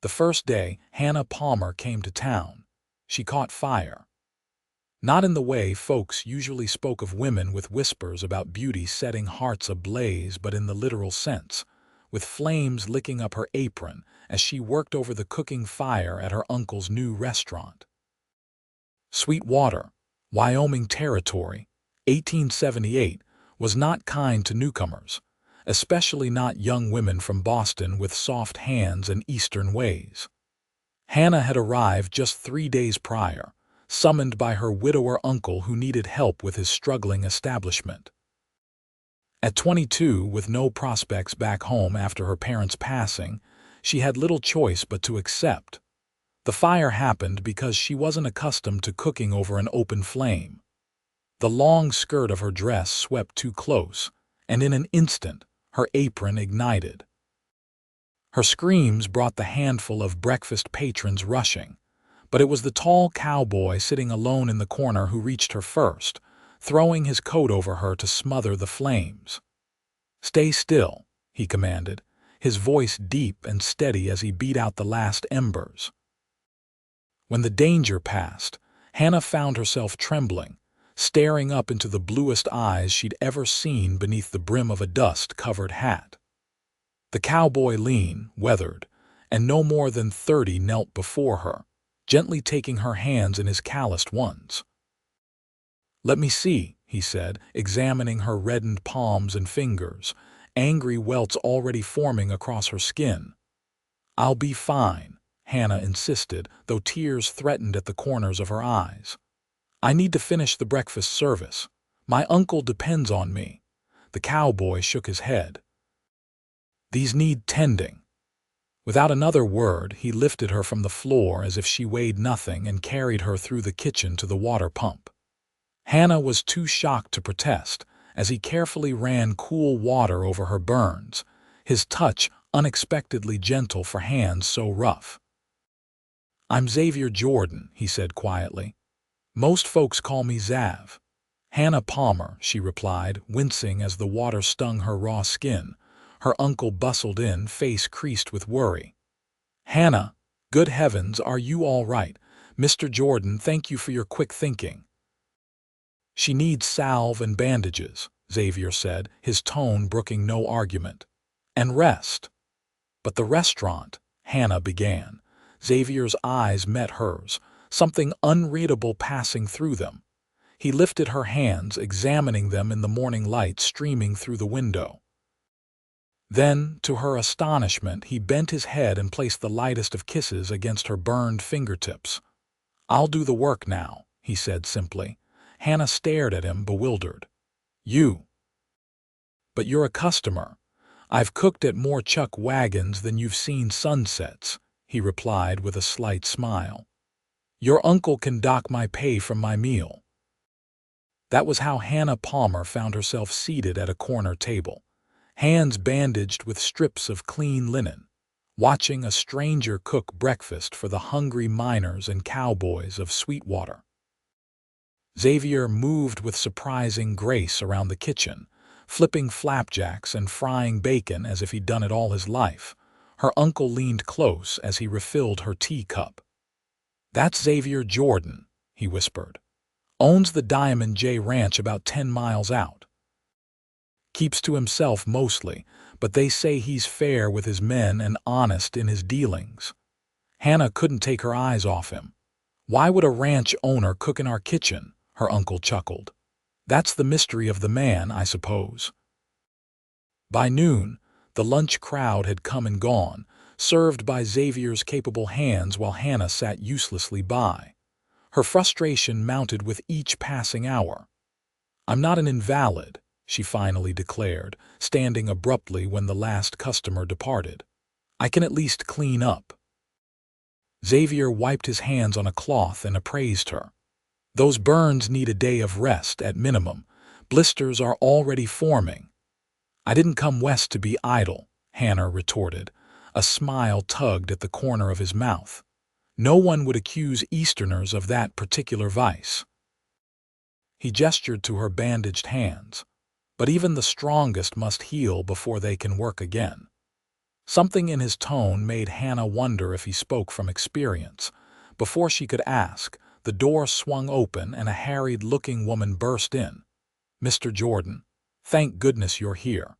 The first day, Hannah Palmer came to town. She caught fire. Not in the way folks usually spoke of women with whispers about beauty setting hearts ablaze, but in the literal sense, with flames licking up her apron as she worked over the cooking fire at her uncle's new restaurant. Sweetwater, Wyoming Territory, 1878, was not kind to newcomers, especially not young women from Boston with soft hands and Eastern ways. Hannah had arrived just 3 days prior, summoned by her widower uncle who needed help with his struggling establishment. At 22, with no prospects back home after her parents' passing, she had little choice but to accept. The fire happened because she wasn't accustomed to cooking over an open flame. The long skirt of her dress swept too close, and in an instant, her apron ignited. Her screams brought the handful of breakfast patrons rushing, but it was the tall cowboy sitting alone in the corner who reached her first, throwing his coat over her to smother the flames. "Stay still," he commanded, his voice deep and steady as he beat out the last embers. When the danger passed, Hannah found herself trembling, staring up into the bluest eyes she'd ever seen beneath the brim of a dust-covered hat. The cowboy, lean, weathered, and no more than 30, knelt before her, gently taking her hands in his calloused ones. "Let me see," he said, examining her reddened palms and fingers, angry welts already forming across her skin. "I'll be fine," Hannah insisted, though tears threatened at the corners of her eyes. "I need to finish the breakfast service. My uncle depends on me." The cowboy shook his head. "These need tending." Without another word, he lifted her from the floor as if she weighed nothing and carried her through the kitchen to the water pump. Hannah was too shocked to protest as he carefully ran cool water over her burns, his touch unexpectedly gentle for hands so rough. "I'm Xavier Jordan," he said quietly. "Most folks call me Zav." "Hannah Palmer," she replied, wincing as the water stung her raw skin. Her uncle bustled in, face creased with worry. "Hannah, good heavens, are you all right? Mr. Jordan, thank you for your quick thinking." "She needs salve and bandages," Xavier said, his tone brooking no argument. "And rest." "But the restaurant," Hannah began. Xavier's eyes met hers, something unreadable passing through them. He lifted her hands, examining them in the morning light streaming through the window. Then, to her astonishment, he bent his head and placed the lightest of kisses against her burned fingertips. "I'll do the work now," he said simply. Hannah stared at him, bewildered. "You? But you're a customer. I've cooked at more chuck wagons than you've seen sunsets," he replied with a slight smile. "Your uncle can dock my pay from my meal." That was how Hannah Palmer found herself seated at a corner table, hands bandaged with strips of clean linen, watching a stranger cook breakfast for the hungry miners and cowboys of Sweetwater. Xavier moved with surprising grace around the kitchen, flipping flapjacks and frying bacon as if he'd done it all his life. Her uncle leaned close as he refilled her teacup. "That's Xavier Jordan," he whispered. "Owns the Diamond J Ranch about 10 miles out. Keeps to himself mostly, but they say he's fair with his men and honest in his dealings." Hannah couldn't take her eyes off him. "Why would a ranch owner cook in our kitchen?" her uncle chuckled. "That's the mystery of the man, I suppose." By noon, the lunch crowd had come and gone, served by Xavier's capable hands while Hannah sat uselessly by. Her frustration mounted with each passing hour. "I'm not an invalid," she finally declared, standing abruptly when the last customer departed. "I can at least clean up." Xavier wiped his hands on a cloth and appraised her. "Those burns need a day of rest at minimum. Blisters are already forming." "I didn't come west to be idle," Hannah retorted. A smile tugged at the corner of his mouth. "No one would accuse Easterners of that particular vice." He gestured to her bandaged hands. "But even the strongest must heal before they can work again." Something in his tone made Hannah wonder if he spoke from experience. Before she could ask, the door swung open and a harried-looking woman burst in. "Mr. Jordan, thank goodness you're here.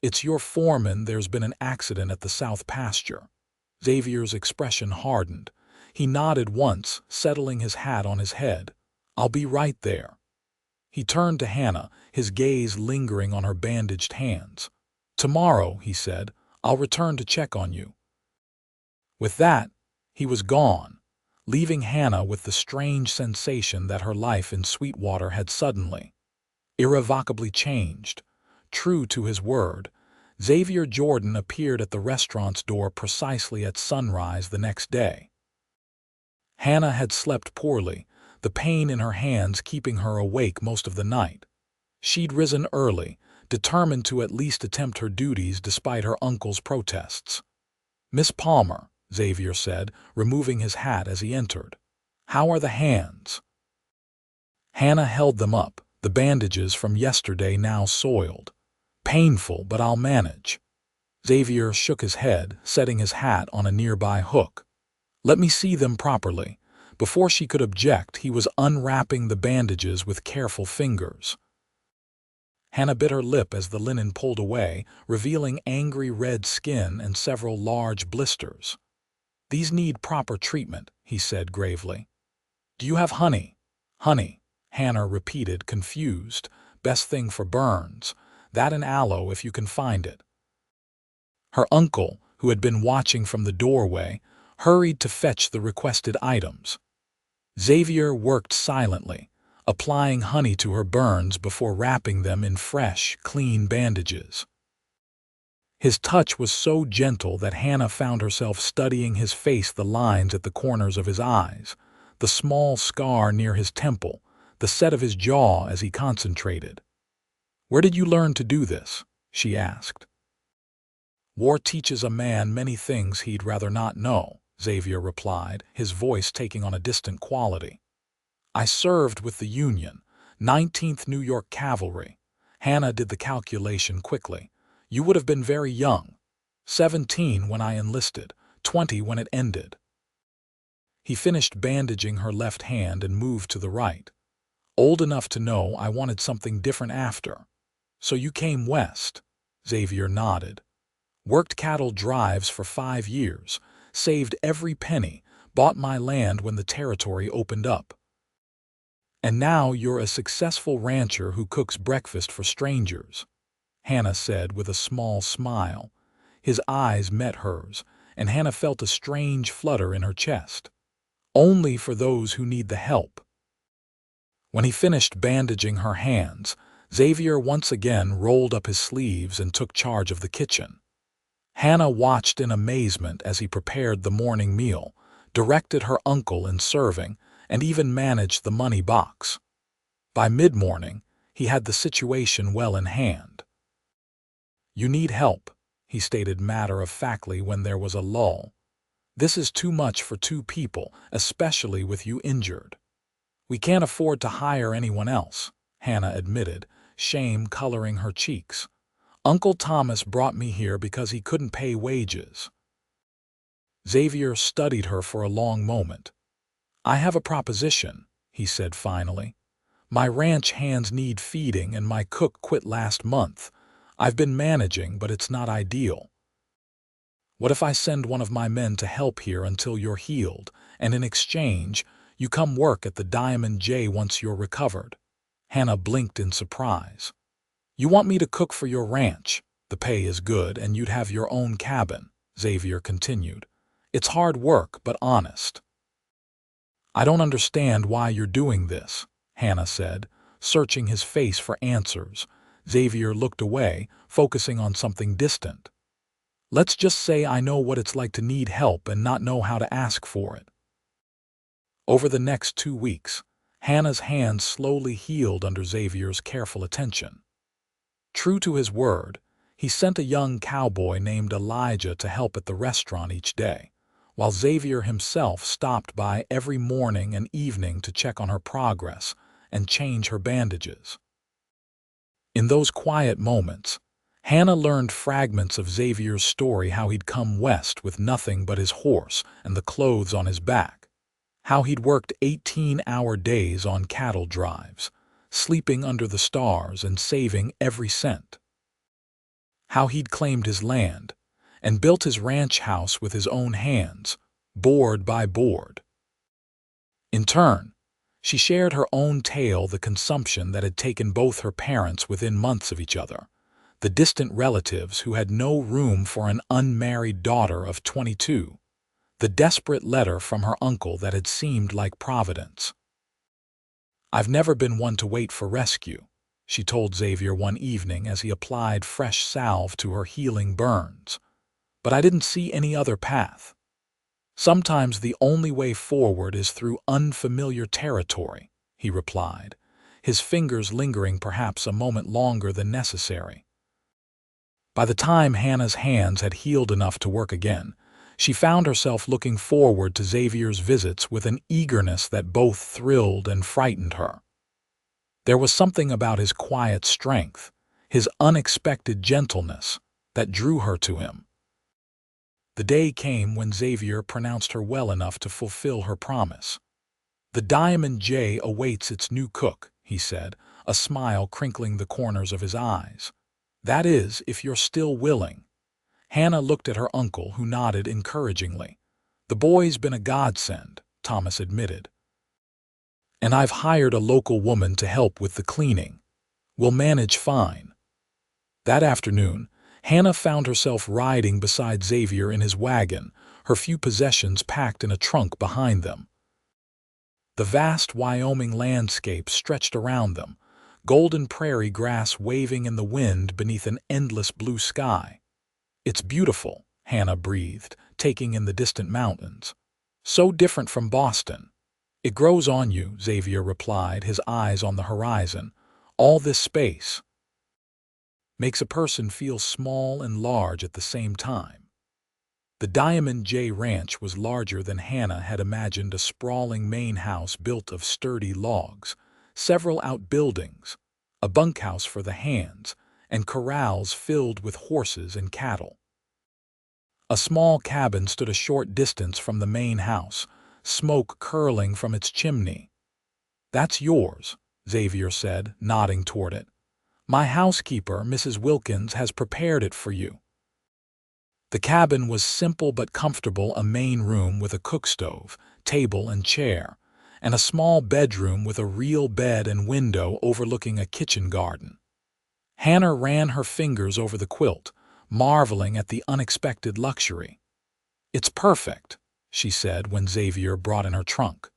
It's your foreman. There's been an accident at the south pasture." Xavier's expression hardened. He nodded once, settling his hat on his head. "I'll be right there." He turned to Hannah, his gaze lingering on her bandaged hands. "Tomorrow," he said, "I'll return to check on you." With that, he was gone, leaving Hannah with the strange sensation that her life in Sweetwater had suddenly, irrevocably changed. True to his word, Xavier Jordan appeared at the restaurant's door precisely at sunrise the next day. Hannah had slept poorly, the pain in her hands keeping her awake most of the night. She'd risen early, determined to at least attempt her duties despite her uncle's protests. "Miss Palmer," Xavier said, removing his hat as he entered. "How are the hands?" Hannah held them up, the bandages from yesterday now soiled. "Painful, but I'll manage." Xavier shook his head, setting his hat on a nearby hook. "Let me see them properly." Before she could object, he was unwrapping the bandages with careful fingers. Hannah bit her lip as the linen pulled away, revealing angry red skin and several large blisters. "These need proper treatment," he said gravely. "Do you have honey?" "Honey," Hannah repeated, confused. "Best thing for burns. That and aloe if you can find it." Her uncle, who had been watching from the doorway, hurried to fetch the requested items. Xavier worked silently, applying honey to her burns before wrapping them in fresh, clean bandages. His touch was so gentle that Hannah found herself studying his face, the lines at the corners of his eyes, the small scar near his temple, the set of his jaw as he concentrated. "Where did you learn to do this?" she asked. "War teaches a man many things he'd rather not know," Xavier replied, his voice taking on a distant quality. "I served with the Union, 19th New York Cavalry." Hannah did the calculation quickly. "You would have been very young. 17 when I enlisted, 20 when it ended." He finished bandaging her left hand and moved to the right. "Old enough to know I wanted something different after." "So you came west?" Xavier nodded. "Worked cattle drives for 5 years, saved every penny, bought my land when the territory opened up." "And now you're a successful rancher who cooks breakfast for strangers," Hannah said with a small smile. His eyes met hers, and Hannah felt a strange flutter in her chest. "Only for those who need the help." When he finished bandaging her hands, Xavier once again rolled up his sleeves and took charge of the kitchen. Hannah watched in amazement as he prepared the morning meal, directed her uncle in serving, and even managed the money box. By mid-morning, he had the situation well in hand. "You need help," he stated matter-of-factly when there was a lull. "This is too much for 2 people, especially with you injured." "We can't afford to hire anyone else," Hannah admitted, shame coloring her cheeks. "Uncle Thomas brought me here because he couldn't pay wages." Xavier studied her for a long moment. "I have a proposition," he said finally. "My ranch hands need feeding and my cook quit last month. I've been managing, but it's not ideal. What if I send one of my men to help here until you're healed, and in exchange, you come work at the Diamond J once you're recovered?" Hannah blinked in surprise. "You want me to cook for your ranch? The pay is good, and you'd have your own cabin," Xavier continued. "It's hard work, but honest." "I don't understand why you're doing this," Hannah said, searching his face for answers. Xavier looked away, focusing on something distant. "Let's just say I know what it's like to need help and not know how to ask for it." Over the next 2 weeks, Hannah's hands slowly healed under Xavier's careful attention. True to his word, he sent a young cowboy named Elijah to help at the restaurant each day, while Xavier himself stopped by every morning and evening to check on her progress and change her bandages. In those quiet moments, Hannah learned fragments of Xavier's story, how he'd come west with nothing but his horse and the clothes on his back, how he'd worked 18-hour days on cattle drives, sleeping under the stars and saving every cent, how he'd claimed his land and built his ranch house with his own hands, board by board. In turn, she shared her own tale, the consumption that had taken both her parents within months of each other, the distant relatives who had no room for an unmarried daughter of 22, the desperate letter from her uncle that had seemed like providence. "I've never been one to wait for rescue," she told Xavier one evening as he applied fresh salve to her healing burns. "But I didn't see any other path. Sometimes the only way forward is through unfamiliar territory," he replied, his fingers lingering perhaps a moment longer than necessary. By the time Hannah's hands had healed enough to work again, she found herself looking forward to Xavier's visits with an eagerness that both thrilled and frightened her. There was something about his quiet strength, his unexpected gentleness, that drew her to him. The day came when Xavier pronounced her well enough to fulfill her promise. "The Diamond J awaits its new cook," he said, a smile crinkling the corners of his eyes. "That is, if you're still willing." Hannah looked at her uncle, who nodded encouragingly. "The boy's been a godsend," Thomas admitted. "And I've hired a local woman to help with the cleaning. We'll manage fine." That afternoon, Hannah found herself riding beside Xavier in his wagon, her few possessions packed in a trunk behind them. The vast Wyoming landscape stretched around them, golden prairie grass waving in the wind beneath an endless blue sky. "It's beautiful," Hannah breathed, taking in the distant mountains. "So different from Boston." "It grows on you," Xavier replied, his eyes on the horizon. "All this space makes a person feel small and large at the same time." The Diamond J Ranch was larger than Hannah had imagined, a sprawling main house built of sturdy logs, several outbuildings, a bunkhouse for the hands, and corrals filled with horses and cattle. A small cabin stood a short distance from the main house, smoke curling from its chimney. "That's yours," Xavier said, nodding toward it. "My housekeeper, Mrs. Wilkins, has prepared it for you." The cabin was simple but comfortable, a main room with a cookstove, table and chair, and a small bedroom with a real bed and window overlooking a kitchen garden. Hannah ran her fingers over the quilt, marveling at the unexpected luxury. "It's perfect," she said when Xavier brought in her trunk.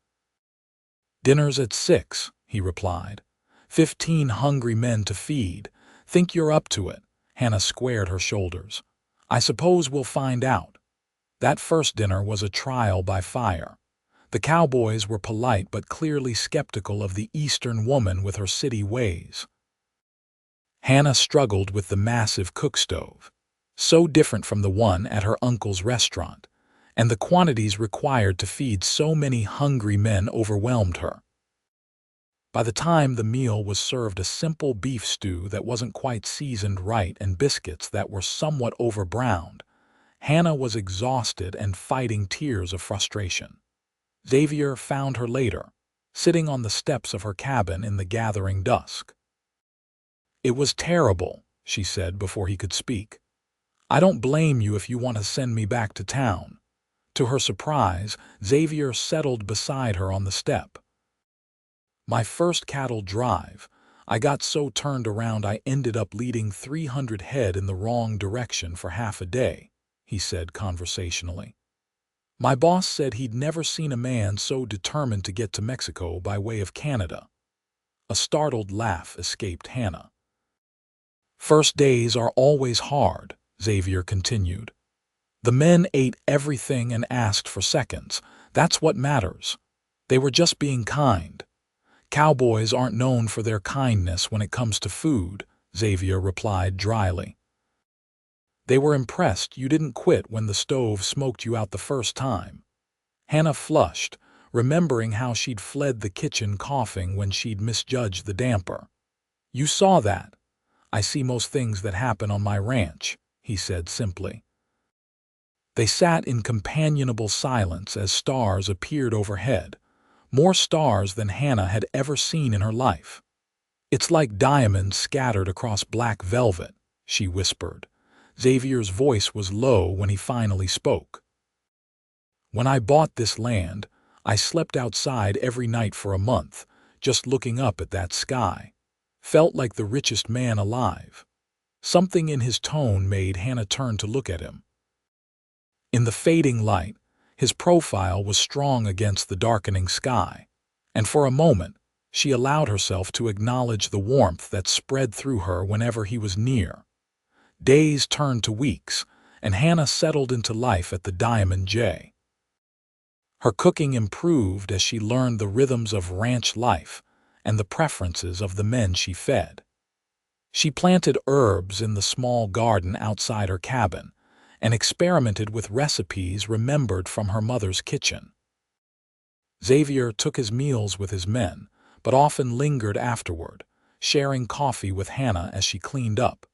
"Dinner's at 6, he replied. 15 hungry men to feed. Think you're up to it?" Hannah squared her shoulders. "I suppose we'll find out." That first dinner was a trial by fire. The Cowboys were polite but clearly skeptical of the Eastern woman with her city ways. Hannah struggled with the massive cookstove, so different from the one at her uncle's restaurant, and the quantities required to feed so many hungry men overwhelmed her. By the time the meal was served, a simple beef stew that wasn't quite seasoned right and biscuits that were somewhat over-browned, Hannah was exhausted and fighting tears of frustration. Xavier found her later, sitting on the steps of her cabin in the gathering dusk. "It was terrible," she said before he could speak. "I don't blame you if you want to send me back to town." To her surprise, Xavier settled beside her on the step. "My first cattle drive, I got so turned around I ended up leading 300 head in the wrong direction for half a day," he said conversationally. "My boss said he'd never seen a man so determined to get to Mexico by way of Canada." A startled laugh escaped Hannah. "First days are always hard," Xavier continued. "The men ate everything and asked for seconds. That's what matters. They were just being kind." "Cowboys aren't known for their kindness when it comes to food," Xavier replied dryly. "They were impressed you didn't quit when the stove smoked you out the first time." Hannah flushed, remembering how she'd fled the kitchen coughing when she'd misjudged the damper. "You saw that. I see most things that happen on my ranch," he said simply. They sat in companionable silence as stars appeared overhead, more stars than Hannah had ever seen in her life. "It's like diamonds scattered across black velvet," she whispered. Xavier's voice was low when he finally spoke. "When I bought this land, I slept outside every night for a month, just looking up at that sky. Felt like the richest man alive." Something in his tone made Hannah turn to look at him. In the fading light, his profile was strong against the darkening sky, and for a moment she allowed herself to acknowledge the warmth that spread through her whenever he was near. Days turned to weeks, and Hannah settled into life at the Diamond J. Her cooking improved as she learned the rhythms of ranch life and the preferences of the men she fed. She planted herbs in the small garden outside her cabin and experimented with recipes remembered from her mother's kitchen. Xavier took his meals with his men, but often lingered afterward, sharing coffee with Hannah as she cleaned up.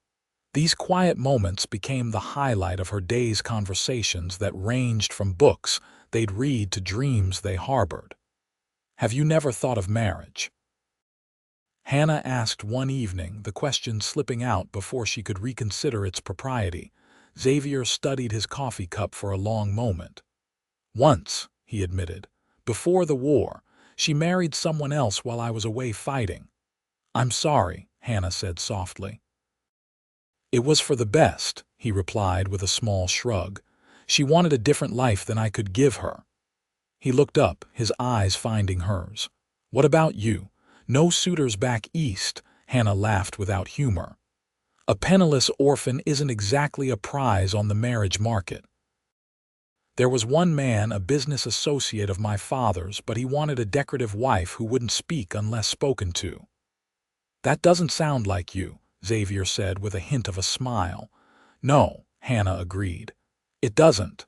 These quiet moments became the highlight of her day's conversations that ranged from books they'd read to dreams they harbored. "Have you never thought of marriage?" Hannah asked one evening, the question slipping out before she could reconsider its propriety. Xavier studied his coffee cup for a long moment. "Once," he admitted. "Before the war, she married someone else while I was away fighting." "I'm sorry," Hannah said softly. "It was for the best," he replied with a small shrug. "She wanted a different life than I could give her." He looked up, his eyes finding hers. "What about you? No suitors back east?" Hannah laughed without humor. "A penniless orphan isn't exactly a prize on the marriage market. There was one man, a business associate of my father's, but he wanted a decorative wife who wouldn't speak unless spoken to." "That doesn't sound like you," Xavier said with a hint of a smile. "No," Hannah agreed. "It doesn't."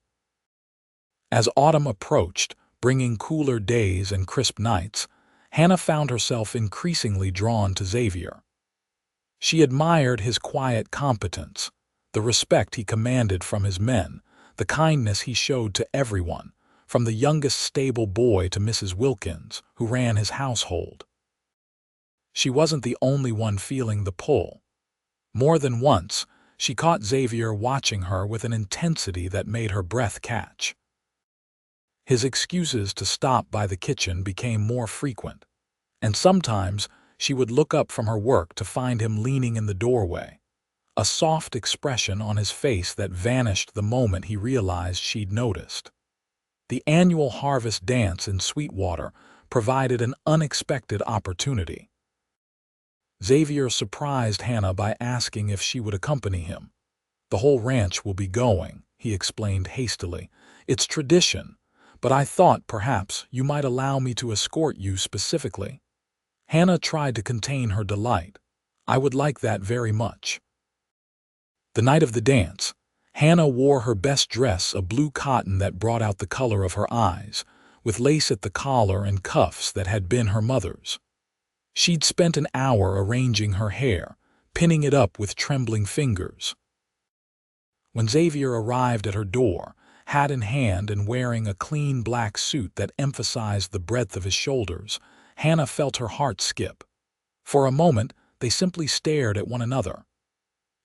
As autumn approached, bringing cooler days and crisp nights, Hannah found herself increasingly drawn to Xavier. She admired his quiet competence, the respect he commanded from his men, the kindness he showed to everyone, from the youngest stable boy to Mrs. Wilkins, who ran his household. She wasn't the only one feeling the pull. More than once, she caught Xavier watching her with an intensity that made her breath catch. His excuses to stop by the kitchen became more frequent, and sometimes she would look up from her work to find him leaning in the doorway, a soft expression on his face that vanished the moment he realized she'd noticed. The annual harvest dance in Sweetwater provided an unexpected opportunity. Xavier surprised Hannah by asking if she would accompany him. "The whole ranch will be going," he explained hastily. "It's tradition, but I thought perhaps you might allow me to escort you specifically." Hannah tried to contain her delight. "I would like that very much." The night of the dance, Hannah wore her best dress, a blue cotton that brought out the color of her eyes, with lace at the collar and cuffs that had been her mother's. She'd spent an hour arranging her hair, pinning it up with trembling fingers. When Xavier arrived at her door, hat in hand and wearing a clean black suit that emphasized the breadth of his shoulders, Hannah felt her heart skip. For a moment, they simply stared at one another.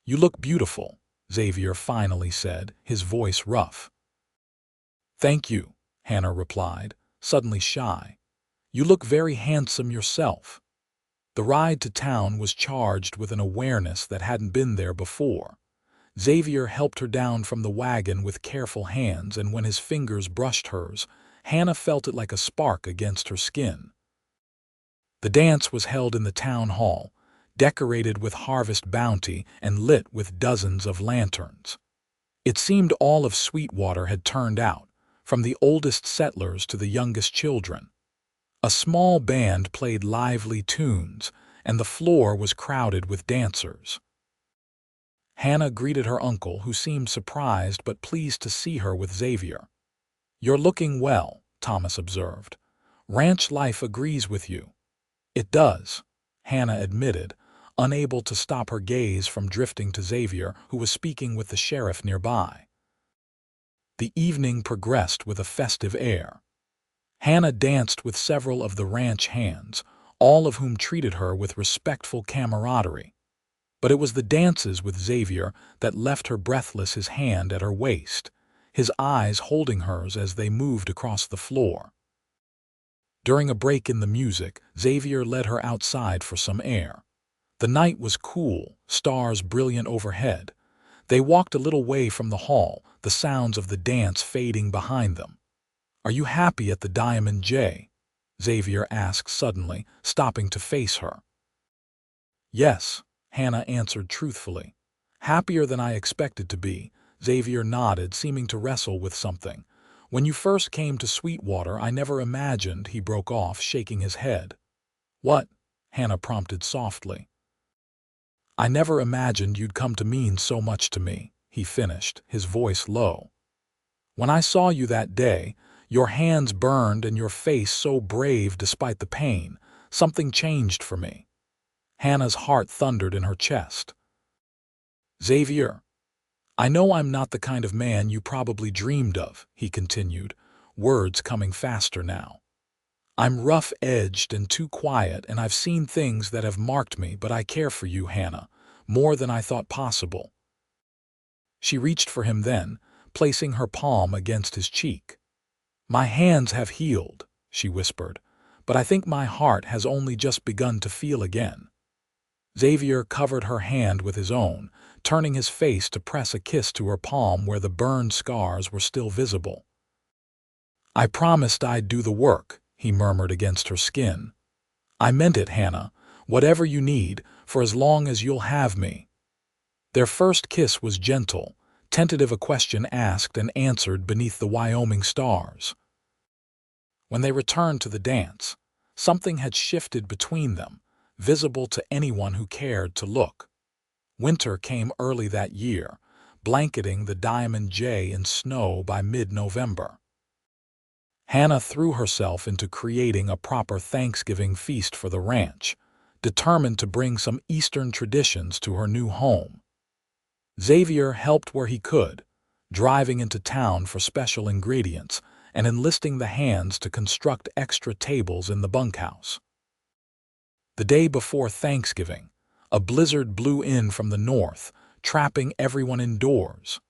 "You look beautiful," Xavier finally said, his voice rough. "Thank you," Hannah replied, suddenly shy. "You look very handsome yourself." The ride to town was charged with an awareness that hadn't been there before. Xavier helped her down from the wagon with careful hands, and when his fingers brushed hers, Hannah felt it like a spark against her skin. The dance was held in the town hall, decorated with harvest bounty and lit with dozens of lanterns. It seemed all of Sweetwater had turned out, from the oldest settlers to the youngest children. A small band played lively tunes, and the floor was crowded with dancers. Hannah greeted her uncle, who seemed surprised but pleased to see her with Xavier. "You're looking well," Thomas observed. "Ranch life agrees with you." "It does," Hannah admitted, unable to stop her gaze from drifting to Xavier, who was speaking with the sheriff nearby. The evening progressed with a festive air. Hannah danced with several of the ranch hands, all of whom treated her with respectful camaraderie. But it was the dances with Xavier that left her breathless, his hand at her waist, his eyes holding hers as they moved across the floor. During a break in the music, Xavier led her outside for some air. The night was cool, stars brilliant overhead. They walked a little way from the hall, the sounds of the dance fading behind them. "Are you happy at the Diamond J?" Xavier asked suddenly, stopping to face her. "Yes," Hannah answered truthfully. "Happier than I expected to be." Xavier nodded, seeming to wrestle with something. "When you first came to Sweetwater, I never imagined," he broke off, shaking his head. "What?" Hannah prompted softly. "I never imagined you'd come to mean so much to me," he finished, his voice low. "When I saw you that day, your hands burned and your face so brave despite the pain, something changed for me." Hannah's heart thundered in her chest. "Xavier, I know I'm not the kind of man you probably dreamed of," he continued, words coming faster now. "I'm rough-edged and too quiet, and I've seen things that have marked me, but I care for you, Hannah, more than I thought possible." She reached for him then, placing her palm against his cheek. "My hands have healed," she whispered, "but I think my heart has only just begun to feel again." Xavier covered her hand with his own, turning his face to press a kiss to her palm where the burned scars were still visible. "I promised I'd do the work," he murmured against her skin. "I meant it, Hannah, whatever you need, for as long as you'll have me." Their first kiss was gentle, tentative, a question asked and answered beneath the Wyoming stars. When they returned to the dance, something had shifted between them, visible to anyone who cared to look. Winter came early that year, blanketing the Diamond J in snow by mid-November. Hannah threw herself into creating a proper Thanksgiving feast for the ranch, determined to bring some Eastern traditions to her new home. Xavier helped where he could, driving into town for special ingredients and enlisting the hands to construct extra tables in the bunkhouse. The day before Thanksgiving, a blizzard blew in from the north, trapping everyone indoors.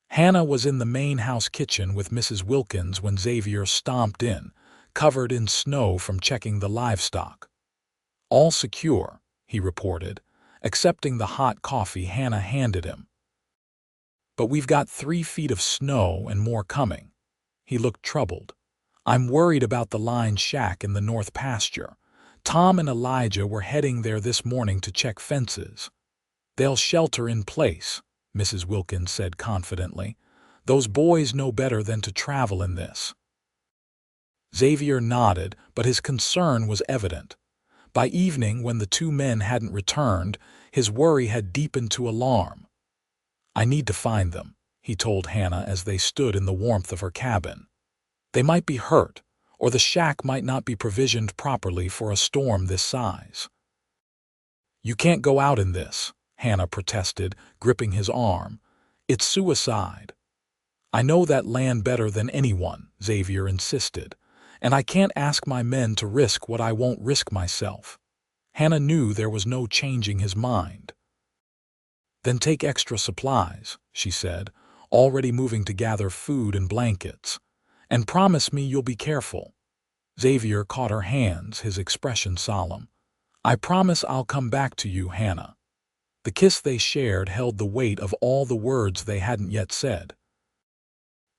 Hannah was in the main house kitchen with Mrs. Wilkins when Xavier stomped in, covered in snow from checking the livestock. "All secure," he reported, accepting the hot coffee Hannah handed him. "But we've got 3 feet of snow and more coming." He looked troubled. "I'm worried about the line shack in the north pasture. Tom and Elijah were heading there this morning to check fences." "They'll shelter in place," Mrs. Wilkins said confidently. "Those boys know better than to travel in this." Xavier nodded, but his concern was evident. By evening, when the 2 men hadn't returned, his worry had deepened to alarm. "I need to find them," he told Hannah as they stood in the warmth of her cabin. "They might be hurt, or the shack might not be provisioned properly for a storm this size." "You can't go out in this," Hannah protested, gripping his arm. "It's suicide." "I know that land better than anyone," Xavier insisted, "and I can't ask my men to risk what I won't risk myself." Hannah knew there was no changing his mind. "Then take extra supplies," she said, already moving to gather food and blankets. "And promise me you'll be careful." Xavier caught her hands, his expression solemn. "I promise I'll come back to you, Hannah." The kiss they shared held the weight of all the words they hadn't yet said.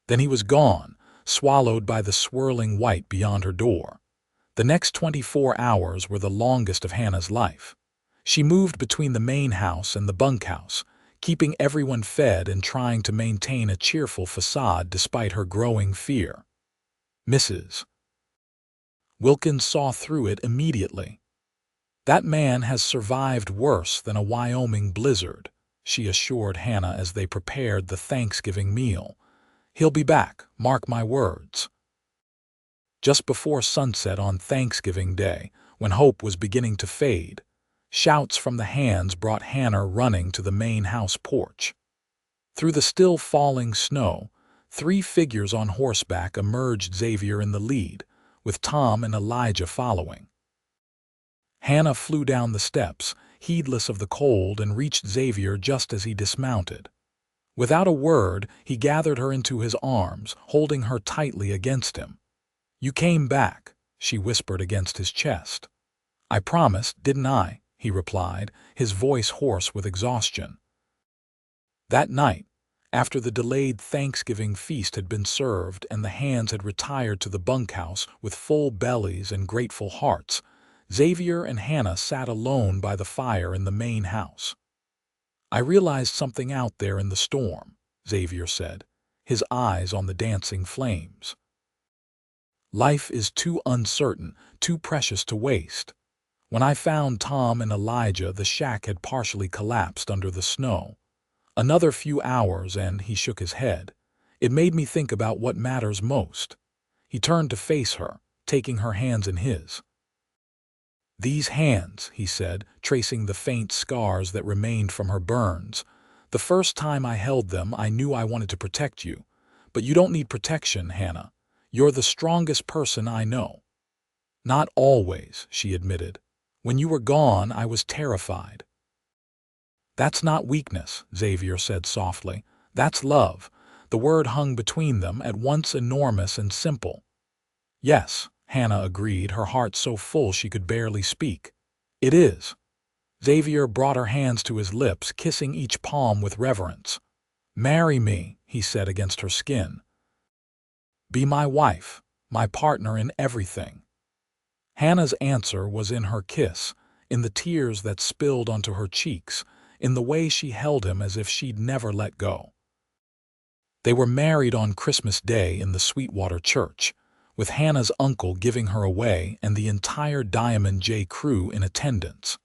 Then he was gone, swallowed by the swirling white beyond her door. The next 24 hours were the longest of Hannah's life. She moved between the main house and the bunkhouse, keeping everyone fed and trying to maintain a cheerful facade despite her growing fear. Mrs. Wilkins saw through it immediately. "That man has survived worse than a Wyoming blizzard," she assured Hannah as they prepared the Thanksgiving meal. "He'll be back, mark my words." Just before sunset on Thanksgiving Day, when hope was beginning to fade, Shouts from the hands brought Hannah running to the main house porch. Through the still falling snow, 3 figures on horseback emerged, Xavier in the lead, with Tom and Elijah following. Hannah flew down the steps, heedless of the cold, and reached Xavier just as he dismounted. Without a word, he gathered her into his arms, holding her tightly against him. "You came back," she whispered against his chest. "I promised, didn't I?" he replied, his voice hoarse with exhaustion. That night, after the delayed Thanksgiving feast had been served and the hands had retired to the bunkhouse with full bellies and grateful hearts, Xavier and Hannah sat alone by the fire in the main house. "I realized something out there in the storm," Xavier said, his eyes on the dancing flames. "Life is too uncertain, too precious to waste. When I found Tom and Elijah, the shack had partially collapsed under the snow. Another few hours and," he shook his head, "it made me think about what matters most." He turned to face her, taking her hands in his. "These hands," he said, tracing the faint scars that remained from her burns. "The first time I held them, I knew I wanted to protect you. But you don't need protection, Hannah. You're the strongest person I know." "Not always," she admitted. "When you were gone, I was terrified." "That's not weakness," Xavier said softly. "That's love." The word hung between them, at once enormous and simple. "Yes," Hannah agreed, her heart so full she could barely speak. "It is." Xavier brought her hands to his lips, kissing each palm with reverence. "Marry me," he said against her skin. "Be my wife, my partner in everything." Hannah's answer was in her kiss, in the tears that spilled onto her cheeks, in the way she held him as if she'd never let go. They were married on Christmas Day in the Sweetwater church, with Hannah's uncle giving her away and the entire Diamond J crew in attendance.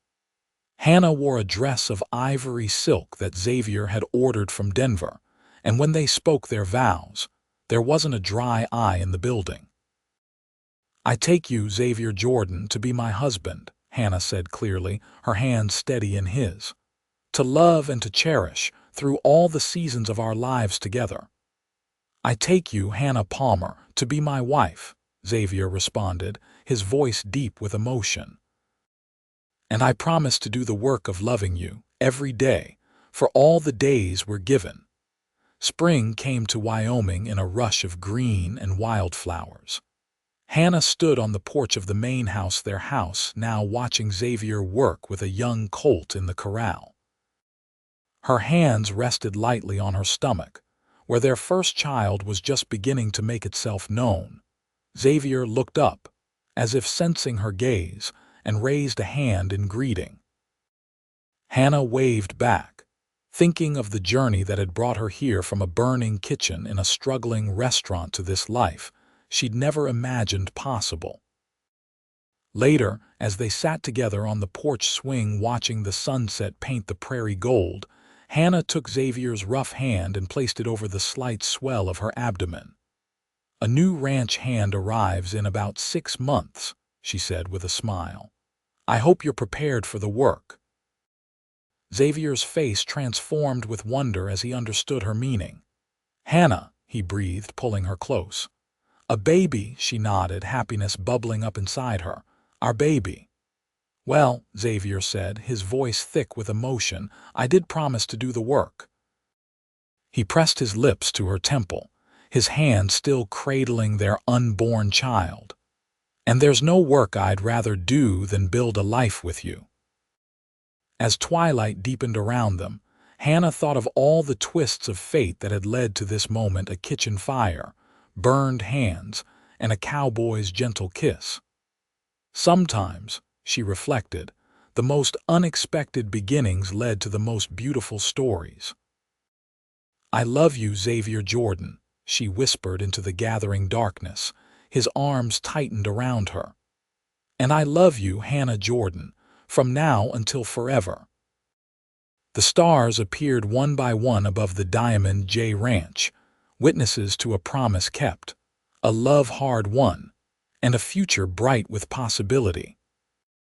Hannah wore a dress of ivory silk that Xavier had ordered from Denver, and when they spoke their vows, there wasn't a dry eye in the building. "I take you, Xavier Jordan, to be my husband," Hannah said clearly, her hands steady in his. "To love and to cherish through all the seasons of our lives together." "I take you, Hannah Palmer, to be my wife," Xavier responded, his voice deep with emotion. "And I promise to do the work of loving you, every day, for all the days we're given." Spring came to Wyoming in a rush of green and wildflowers. Hannah stood on the porch of the main house, their house, now watching Xavier work with a young colt in the corral. Her hands rested lightly on her stomach, where their first child was just beginning to make itself known. Xavier looked up, as if sensing her gaze, and raised a hand in greeting. Hannah waved back, thinking of the journey that had brought her here from a burning kitchen in a struggling restaurant to this life she'd never imagined possible. Later, as they sat together on the porch swing watching the sunset paint the prairie gold, Hannah took Xavier's rough hand and placed it over the slight swell of her abdomen. "A new ranch hand arrives in about 6 months," she said with a smile. "I hope you're prepared for the work." Xavier's face transformed with wonder as he understood her meaning. "Hannah," he breathed, pulling her close. "A baby," she nodded, happiness bubbling up inside her. "Our baby." "Well," Xavier said, his voice thick with emotion, "I did promise to do the work." He pressed his lips to her temple, his hand still cradling their unborn child. "And there's no work I'd rather do than build a life with you." As twilight deepened around them, Hannah thought of all the twists of fate that had led to this moment: a kitchen fire, burned hands, and a cowboy's gentle kiss. Sometimes, she reflected, the most unexpected beginnings led to the most beautiful stories. "I love you, Xavier Jordan," she whispered into the gathering darkness, his arms tightened around her. "And I love you, Hannah Jordan, from now until forever." The stars appeared one by one above the Diamond J Ranch, witnesses to a promise kept, a love hard won, and a future bright with possibility.